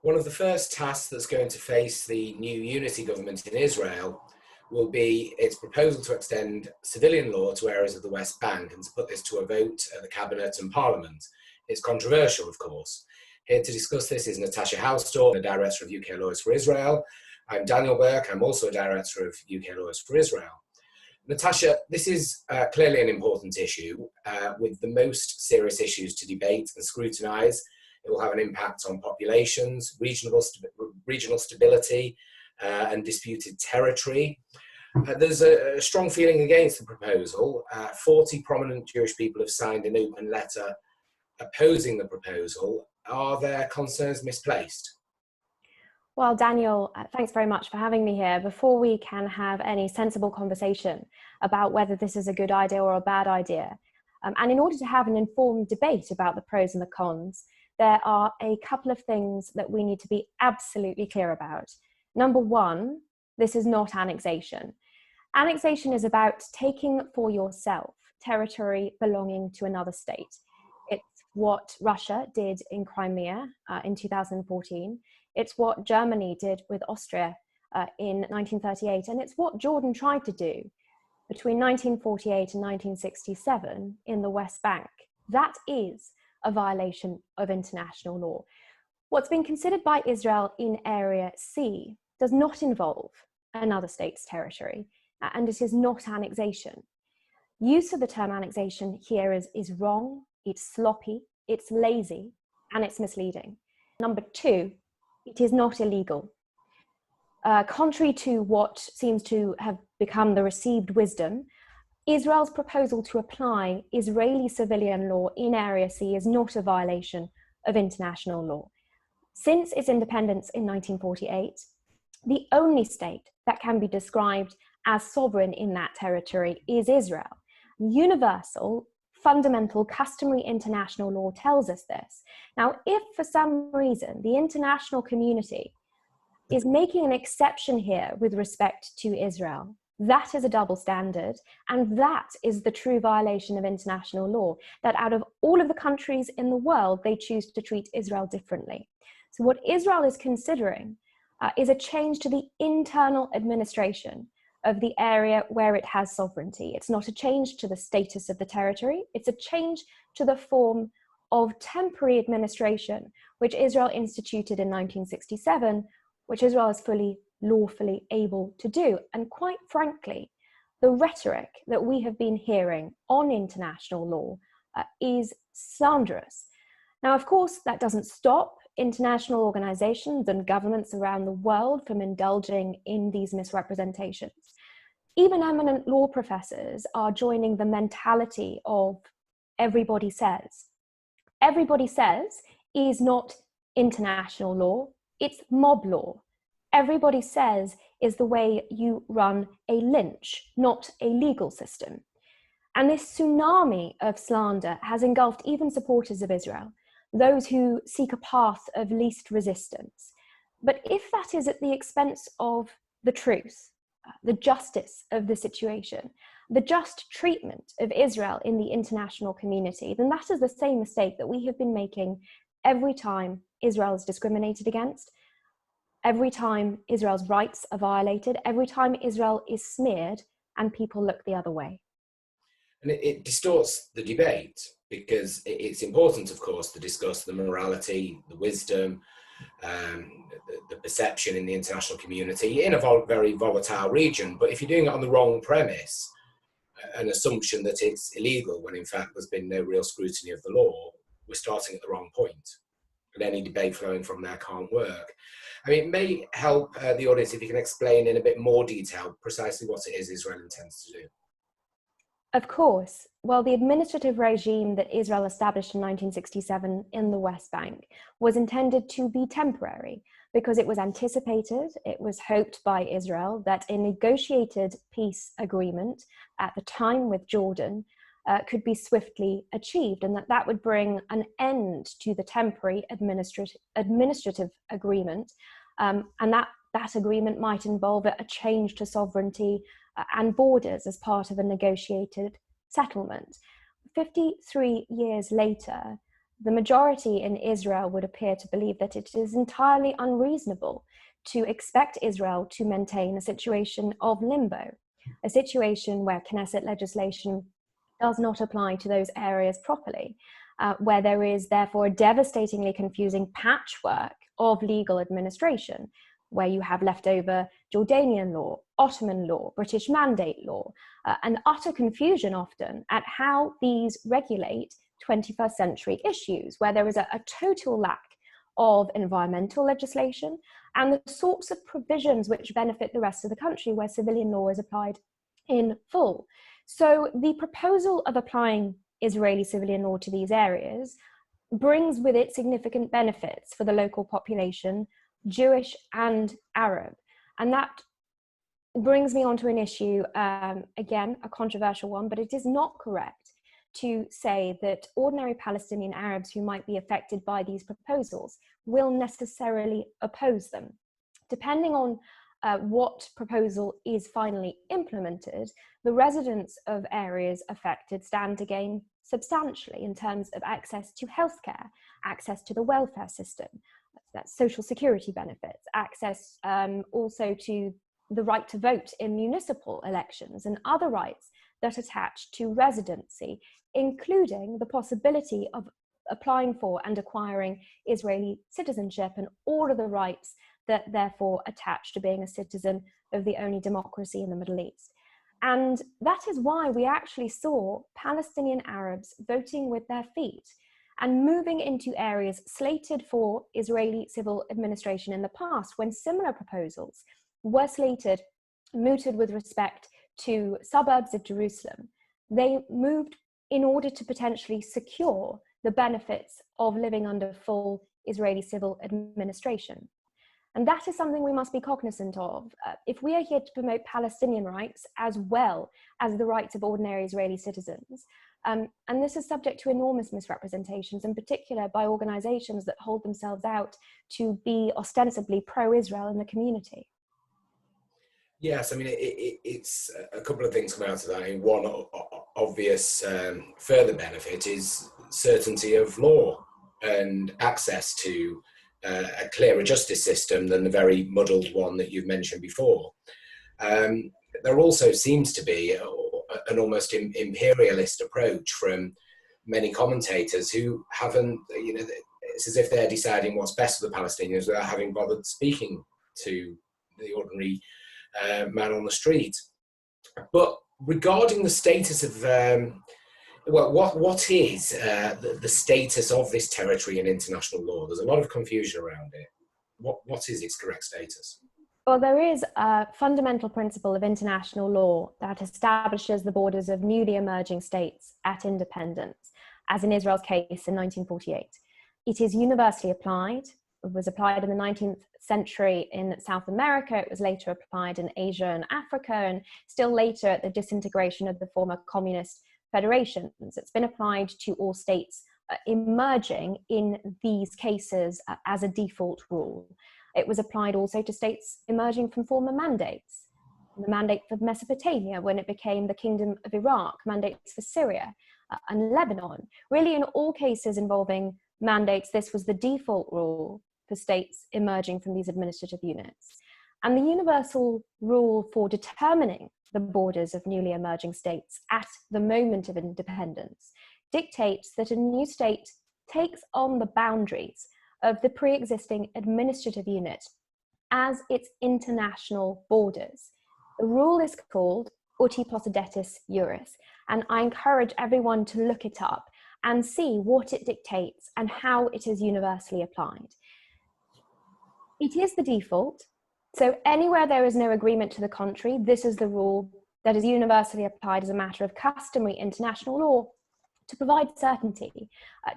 One of the first tasks that's going to face the new unity government in Israel will be its proposal to extend civilian law to areas of the West Bank and to put this to a vote at the Cabinet and Parliament. It's controversial, of course. Here to discuss this is Natasha Hausdorff, the Director of UK Lawyers for Israel. I'm Daniel Berke, I'm also a Director of UK Lawyers for Israel. Natasha, this is clearly an important issue with the most serious issues to debate and scrutinise. It will have an impact on populations, regional stability and disputed territory. There's a strong feeling against the proposal. 40 prominent Jewish people have signed an open letter opposing the proposal. Are their concerns misplaced? Well, Daniel, thanks very much for having me here. Before we can have any sensible conversation about whether this is a good idea or a bad idea, and in order to have an informed debate about the pros and the cons, there are a couple of things that we need to be absolutely clear about. Number one, this is not annexation. Annexation is about taking for yourself territory belonging to another state. It's what Russia did in Crimea in 2014. It's what Germany did with Austria in 1938. And it's what Jordan tried to do between 1948 and 1967 in the West Bank. That is a violation of international law. What's been considered by Israel in Area C does not involve another state's territory, and it is not annexation. Use of the term annexation here is wrong, it's sloppy, it's lazy, and it's misleading. Number two, it is not illegal. Contrary to what seems to have become the received wisdom, Israel's proposal to apply Israeli civilian law in Area C is not a violation of international law. Since its independence in 1948, the only state that can be described as sovereign in that territory is Israel. Universal, fundamental, customary international law tells us this. Now, if for some reason the international community is making an exception here with respect to Israel, that is a double standard, and that is the true violation of international law, that out of all of the countries in the world, they choose to treat Israel differently. So what Israel is considering is a change to the internal administration of the area where it has sovereignty. It's not a change to the status of the territory, it's a change to the form of temporary administration, which Israel instituted in 1967, which Israel is fully lawfully able to do. And quite frankly, the rhetoric that we have been hearing on international law is slanderous. Now, of course, that doesn't stop international organizations and governments around the world from indulging in these misrepresentations. Even eminent law professors are joining the mentality of everybody says. Everybody says is not international law, it's mob law. Everybody says is the way you run a lynch, not a legal system. And this tsunami of slander has engulfed even supporters of Israel, those who seek a path of least resistance. But if that is at the expense of the truth, the justice of the situation, the just treatment of Israel in the international community, then that is the same mistake that we have been making every time Israel is discriminated against, every time Israel's rights are violated, every time Israel is smeared and people look the other way. And it distorts the debate because it's important, of course, to discuss the morality, the wisdom, the perception in the international community in a very volatile region. But if you're doing it on the wrong premise, an assumption that it's illegal when in fact there's been no real scrutiny of the law, we're starting at the wrong point. And any debate flowing from there can't work. I mean, it may help the audience if you can explain in a bit more detail precisely what it is Israel intends to do. Of course. Well, the administrative regime that Israel established in 1967 in the West Bank was intended to be temporary because it was anticipated, it was hoped by Israel that a negotiated peace agreement at the time with Jordan could be swiftly achieved, and that would bring an end to the temporary administrative agreement, and that agreement might involve a change to sovereignty and borders as part of a negotiated settlement. 53 years later, the majority in Israel would appear to believe that it is entirely unreasonable to expect Israel to maintain a situation of limbo, a situation where Knesset legislation does not apply to those areas properly, where there is therefore a devastatingly confusing patchwork of legal administration, where you have leftover Jordanian law, Ottoman law, British mandate law, and utter confusion often at how these regulate 21st century issues, where there is a total lack of environmental legislation and the sorts of provisions which benefit the rest of the country, where civilian law is applied in full. So the proposal of applying Israeli civilian law to these areas brings with it significant benefits for the local population, Jewish and Arab. And that brings me on to an issue, again, a controversial one, but it is not correct to say that ordinary Palestinian Arabs who might be affected by these proposals will necessarily oppose them. Depending on what proposal is finally implemented, the residents of areas affected stand to gain substantially in terms of access to healthcare, access to the welfare system, that's social security benefits, access also to the right to vote in municipal elections and other rights that attach to residency, including the possibility of applying for and acquiring Israeli citizenship and all of the rights that therefore attach to being a citizen of the only democracy in the Middle East. And that is why we actually saw Palestinian Arabs voting with their feet and moving into areas slated for Israeli civil administration in the past, when similar proposals were slated, mooted with respect to suburbs of Jerusalem. They moved in order to potentially secure the benefits of living under full Israeli civil administration. And that is something we must be cognizant of. If we are here to promote Palestinian rights as well as the rights of ordinary Israeli citizens, and this is subject to enormous misrepresentations, in particular by organizations that hold themselves out to be ostensibly pro-Israel in the community. Yes, I mean, it's a couple of things come out of that. I mean, one obvious further benefit is certainty of law and access to a clearer justice system than the very muddled one that you've mentioned before. There also seems to be an almost imperialist approach from many commentators who haven't, it's as if they're deciding what's best for the Palestinians without having bothered speaking to the ordinary man on the street. But regarding the status of, what is the status of this territory in international law? There's a lot of confusion around it. What is its correct status? Well, there is a fundamental principle of international law that establishes the borders of newly emerging states at independence, as in Israel's case in 1948. It is universally applied. It was applied in the 19th century in South America. It was later applied in Asia and Africa, and still later at the disintegration of the former communist federations. It's been applied to all states emerging in these cases as a default rule. It was applied also to states emerging from former mandates. The mandate for Mesopotamia when it became the Kingdom of Iraq, mandates for Syria and Lebanon. Really, in all cases involving mandates, this was the default rule for states emerging from these administrative units. And the universal rule for determining the borders of newly emerging states at the moment of independence dictates that a new state takes on the boundaries of the pre-existing administrative unit as its international borders. The rule is called uti possidetis juris, and I encourage everyone to look it up and see what it dictates and how it is universally applied. It is the default, so anywhere there is no agreement to the contrary, this is the rule that is universally applied as a matter of customary international law to provide certainty,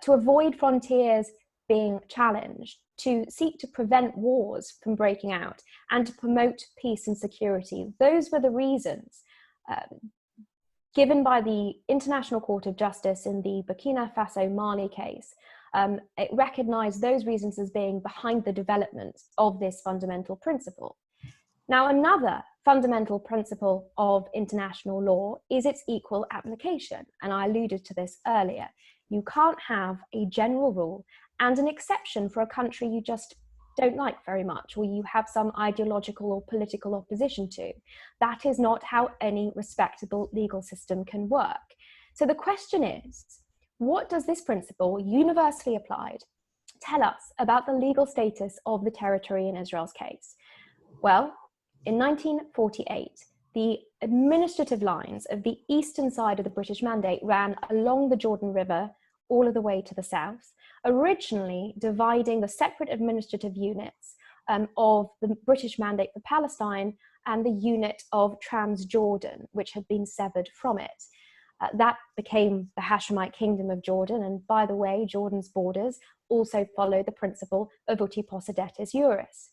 to avoid frontiers being challenged, to seek to prevent wars from breaking out, and to promote peace and security. Those were the reasons given by the International Court of Justice in the Burkina Faso Mali case. It recognized those reasons as being behind the development of this fundamental principle. Now, another fundamental principle of international law is its equal application, and I alluded to this earlier. You can't have a general rule and an exception for a country you just don't like very much, or you have some ideological or political opposition to. That is not how any respectable legal system can work. So the question is, what does this principle, universally applied, tell us about the legal status of the territory in Israel's case? Well, in 1948, the administrative lines of the eastern side of the British Mandate ran along the Jordan River all of the way to the south, originally dividing the separate administrative units of the British Mandate for Palestine and the unit of Transjordan, which had been severed from it. That became the Hashemite Kingdom of Jordan, and by the way, Jordan's borders also follow the principle of uti possidetis juris.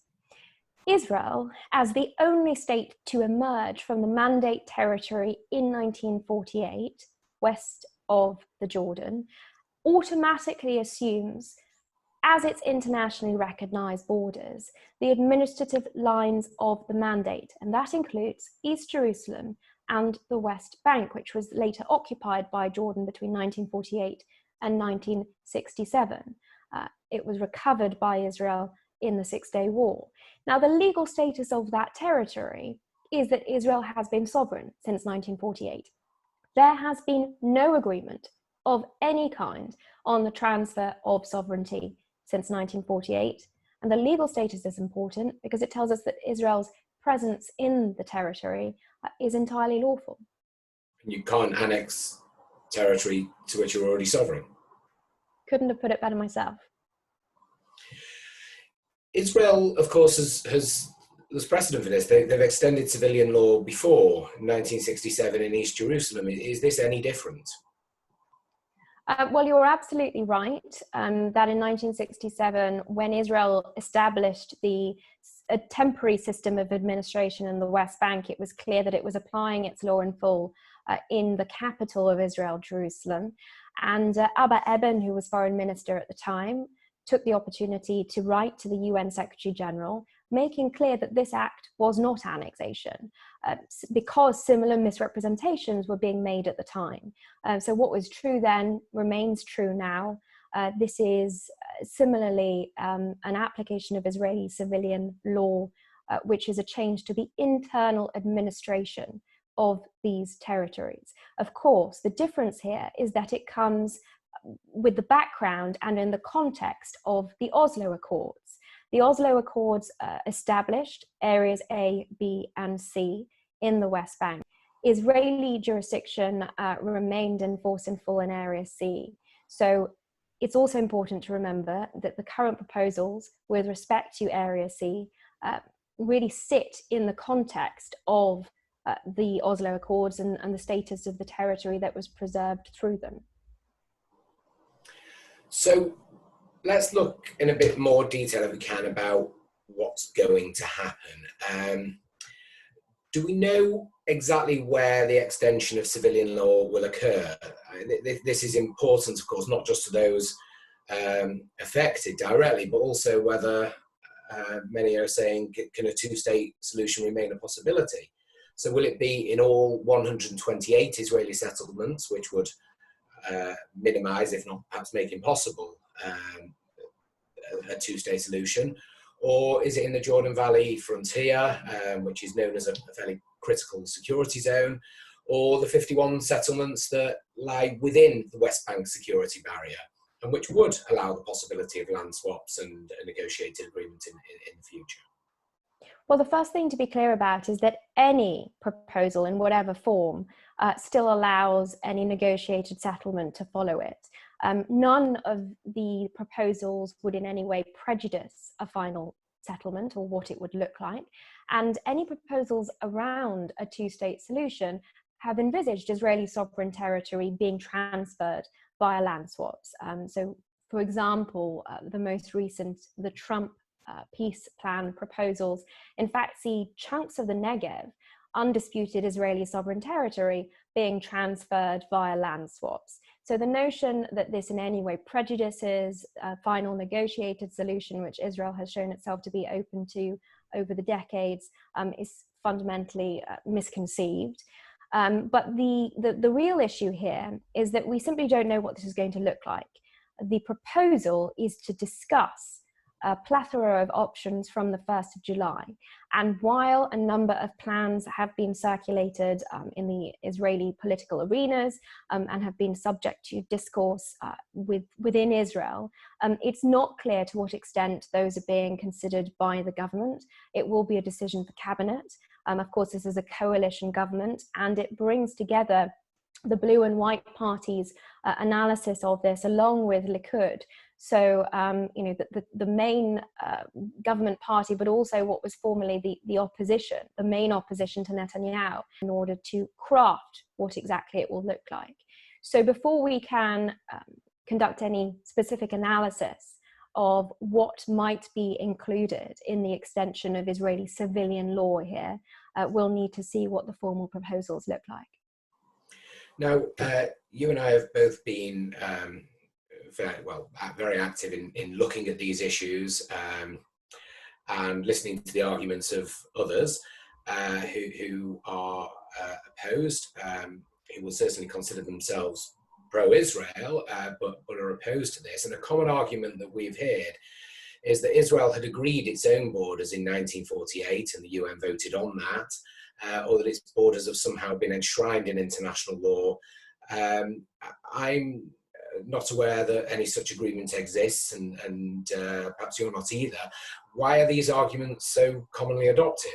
Israel, as the only state to emerge from the Mandate territory in 1948, west of the Jordan, automatically assumes, as its internationally recognized borders, the administrative lines of the Mandate, and that includes East Jerusalem and the West Bank, which was later occupied by Jordan between 1948 and 1967. It was recovered by Israel in the Six-Day War. Now, the legal status of that territory is that Israel has been sovereign since 1948. There has been no agreement of any kind on the transfer of sovereignty since 1948. And the legal status is important because it tells us that Israel's presence in the territory is entirely lawful. You can't annex territory to which you're already sovereign. Couldn't have put it better myself. Israel, of course, there's precedent for this. They've extended civilian law before, in 1967 in East Jerusalem. Is this any different? Well, you're absolutely right that in 1967, when Israel established a temporary system of administration in the West Bank, it was clear that it was applying its law in full in the capital of Israel, Jerusalem. And Abba Eban, who was foreign minister at the time, took the opportunity to write to the UN Secretary General, making clear that this act was not annexation, because similar misrepresentations were being made at the time. So what was true then remains true now. This is similarly an application of Israeli civilian law, which is a change to the internal administration of these territories. Of course, the difference here is that it comes with the background and in the context of the Oslo Accords. The Oslo Accords established areas A, B, and C in the West Bank. Israeli jurisdiction remained in force in full in Area C. So it's also important to remember that the current proposals with respect to Area C really sit in the context of the Oslo Accords and the status of the territory that was preserved through them. So let's look in a bit more detail if we can about what's going to happen. Do we know exactly where the extension of civilian law will occur? This is important, of course, not just to those affected directly, but also whether many are saying, can a two-state solution remain a possibility? So will it be in all 128 Israeli settlements, which would minimize, if not perhaps make impossible, a two-state solution? Or is it in the Jordan Valley frontier, which is known as a fairly critical security zone, or the 51 settlements that lie within the West Bank security barrier, and which would allow the possibility of land swaps and a negotiated agreement in the future? Well, the first thing to be clear about is that any proposal in whatever form still allows any negotiated settlement to follow it. None of the proposals would in any way prejudice a final settlement or what it would look like. And any proposals around a two-state solution have envisaged Israeli sovereign territory being transferred via land swaps. So, for example, the most recent, the Trump peace plan proposals, in fact, see chunks of the Negev, undisputed Israeli sovereign territory, being transferred via land swaps. So the notion that this in any way prejudices a final negotiated solution, which Israel has shown itself to be open to over the decades, is fundamentally misconceived. But the real issue here is that we simply don't know what this is going to look like. The proposal is to discuss a plethora of options from the 1st of July. And while a number of plans have been circulated in the Israeli political arenas and have been subject to discourse within Israel, it's not clear to what extent those are being considered by the government. It will be a decision for cabinet. Of course, this is a coalition government, and it brings together the blue and white parties' analysis of this along with Likud. So, the main government party, but also what was formerly the opposition, the main opposition to Netanyahu, in order to craft what exactly it will look like. So before we can conduct any specific analysis of what might be included in the extension of Israeli civilian law here, we'll need to see what the formal proposals look like. Now, you and I have both been very active in looking at these issues and listening to the arguments of others who are opposed, who will certainly consider themselves pro-Israel, but are opposed to this. And a common argument that we've heard is that Israel had agreed its own borders in 1948 and the UN voted on that, or that its borders have somehow been enshrined in international law. I'm not aware that any such agreement exists, and perhaps you're not either. Why are these arguments so commonly adopted?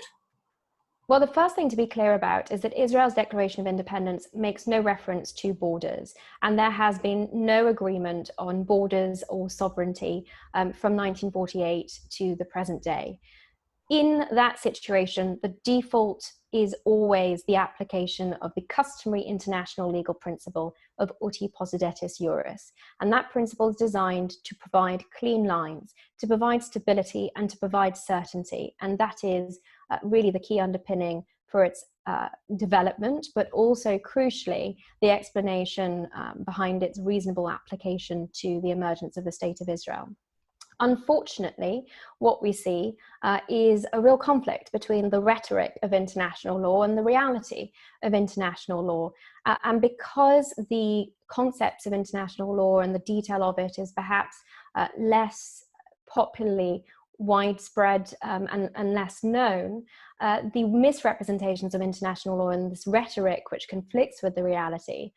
Well, the first thing to be clear about is that Israel's Declaration of Independence makes no reference to borders, and there has been no agreement on borders or sovereignty from 1948 to the present day. In that situation, the default is always the application of the customary international legal principle of uti possidetis juris. And that principle is designed to provide clean lines, to provide stability, and to provide certainty. And that is really the key underpinning for its development, but also crucially, the explanation behind its reasonable application to the emergence of the State of Israel. Unfortunately, what we see is a real conflict between the rhetoric of international law and the reality of international law. And because the concepts of international law and the detail of it is perhaps less popularly widespread and less known, the misrepresentations of international law and this rhetoric which conflicts with the reality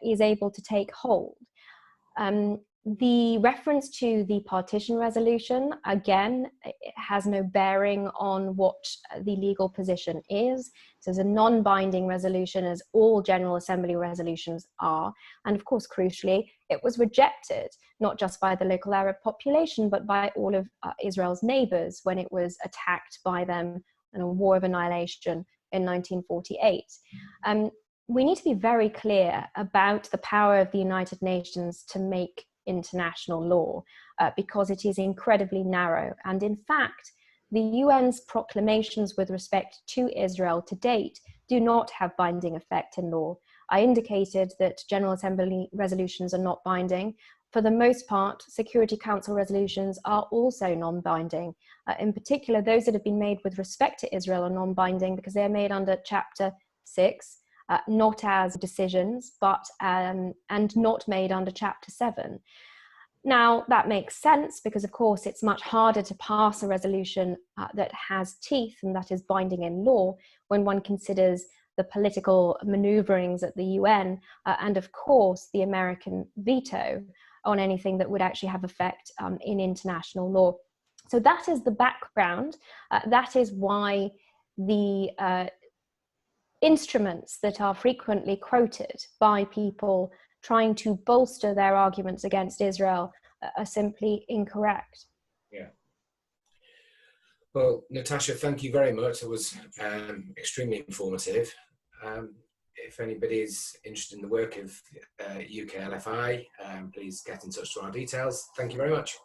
is able to take hold. The reference to the partition resolution, again, it has no bearing on what the legal position is. So it's a non-binding resolution, as all General Assembly resolutions are. And of course, crucially, it was rejected, not just by the local Arab population, but by all of Israel's neighbors when it was attacked by them in a war of annihilation in 1948. We need to be very clear about the power of the United Nations to make international law because it is incredibly narrow. And in fact, the UN's proclamations with respect to Israel to date do not have binding effect in law. I indicated that General Assembly resolutions are not binding. For the most part, Security Council resolutions are also non-binding. In particular, those that have been made with respect to Israel are non-binding because they're made under Chapter 6, not as decisions, but and not made under Chapter 7. Now, that makes sense because, of course, it's much harder to pass a resolution that has teeth and that is binding in law when one considers the political maneuverings at the UN and, of course, the American veto on anything that would actually have effect in international law. So that is the background. That is why the instruments that are frequently quoted by people trying to bolster their arguments against Israel are simply incorrect. Yeah. Well, Natasha, thank you very much. It was extremely informative. If anybody is interested in the work of UKLFI, please get in touch to our details. Thank you very much.